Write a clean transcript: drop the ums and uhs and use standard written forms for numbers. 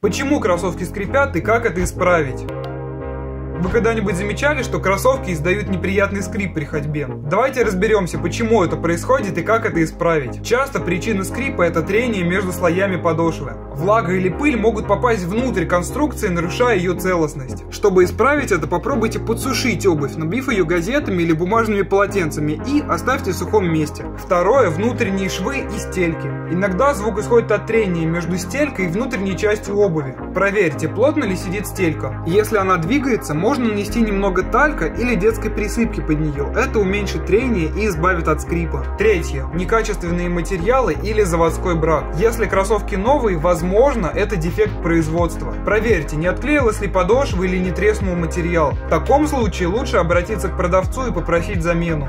Почему кроссовки скрипят и как это исправить? Вы когда-нибудь замечали, что кроссовки издают неприятный скрип при ходьбе? Давайте разберемся, почему это происходит и как это исправить. Часто причина скрипа – это трение между слоями подошвы. Влага или пыль могут попасть внутрь конструкции, нарушая ее целостность. Чтобы исправить это, попробуйте подсушить обувь, набив ее газетами или бумажными полотенцами, и оставьте в сухом месте. Второе – внутренние швы и стельки. Иногда звук исходит от трения между стелькой и внутренней частью обуви. Проверьте, плотно ли сидит стелька. Если она двигается, можно нанести немного талька или детской присыпки под нее. Это уменьшит трение и избавит от скрипа. Третье. Некачественные материалы или заводской брак. Если кроссовки новые, возможно, это дефект производства. Проверьте, не отклеилась ли подошва или не треснул материал. В таком случае лучше обратиться к продавцу и попросить замену.